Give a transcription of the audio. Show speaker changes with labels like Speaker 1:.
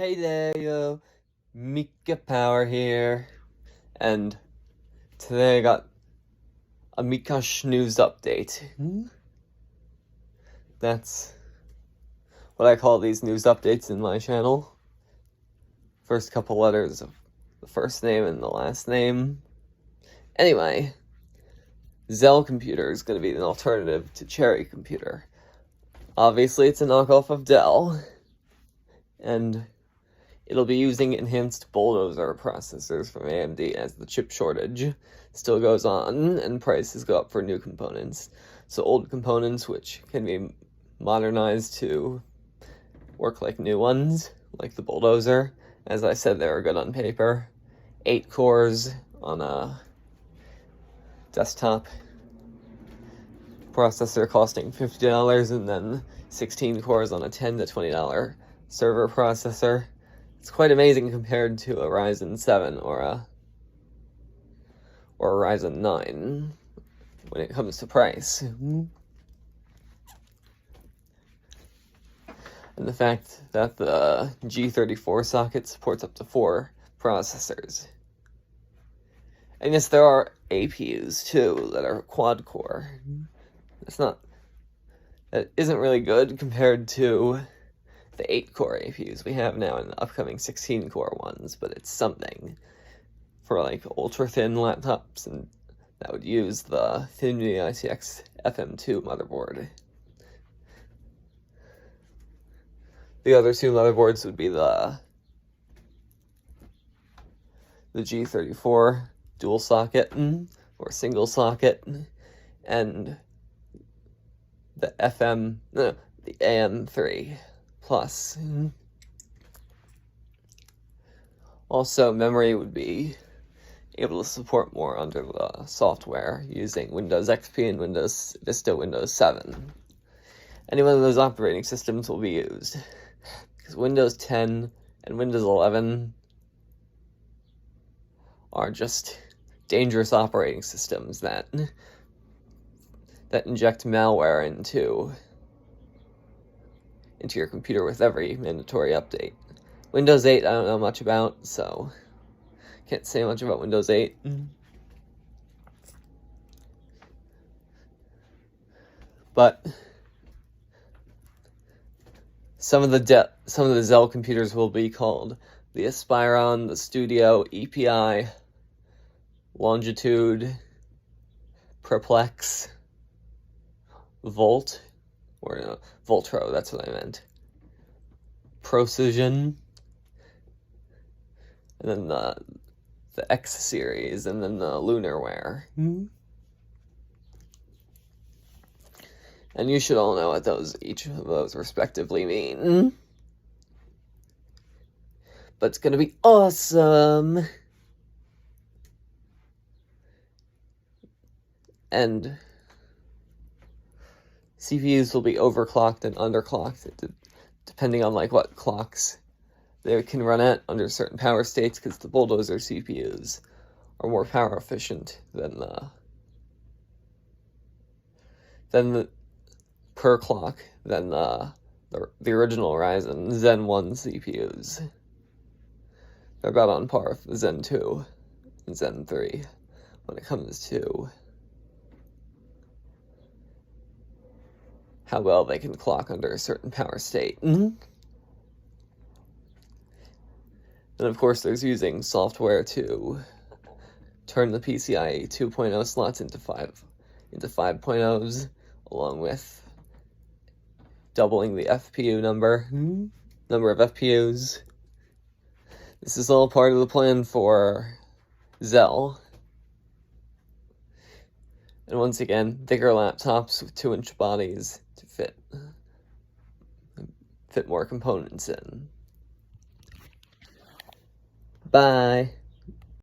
Speaker 1: Hey there, yo, MikKach Power here, and today I got a MikKach news update. That's what I call these news updates in my channel. First couple letters of the first name and the last name. Anyway, Zell computer is going to be an alternative to Cherry computer. Obviously, it's a knockoff of Dell, and it'll be using enhanced Bulldozer processors from AMD as the chip shortage still goes on and prices go up for new components. So old components, which can be modernized to work like new ones, like the Bulldozer. As I said, they were good on paper. 8 cores on a desktop processor costing $50, and then 16 cores on a $10 to $20 server processor. It's quite amazing compared to a Ryzen 7 or a Ryzen 9 when it comes to price. And the fact that the G34 socket supports up to 4 processors. And yes, there are APUs too that are quad core. That isn't really good compared to the 8-core APUs we have now and the upcoming 16-core ones, but it's something for like ultra-thin laptops, and that would use the Thinity ITX FM2 motherboard. The other two motherboards would be the G34 dual socket or single socket, and the the AM3 Plus. Also, memory would be able to support more under the software using Windows XP and Windows Vista Windows 7. Any one of those operating systems will be used, because Windows 10 and Windows 11 are just dangerous operating systems that inject malware into your computer with every mandatory update. Windows 8 I don't know much about, so can't say much about Windows 8. But some of the Zell computers will be called the Aspiron, the Studio, EPI, Longitude, Perplex, Volt, or no, Voltro, that's what I meant. Procision, and then the X series, and then the Lunarware. And you should all know what each of those respectively mean. But it's gonna be awesome! And CPUs will be overclocked and underclocked, depending on like what clocks they can run at under certain power states, because the Bulldozer CPUs are more power efficient than the per clock than the original Ryzen Zen 1 CPUs. They're about on par with the Zen 2 and Zen 3 when it comes to how well they can clock under a certain power state. And of course, there's using software to turn the PCIe 2.0 slots into 5.0s, along with doubling the FPU number of FPUs. This is all part of the plan for Zell. And once again, bigger laptops with 2-inch bodies to fit more components in. Bye.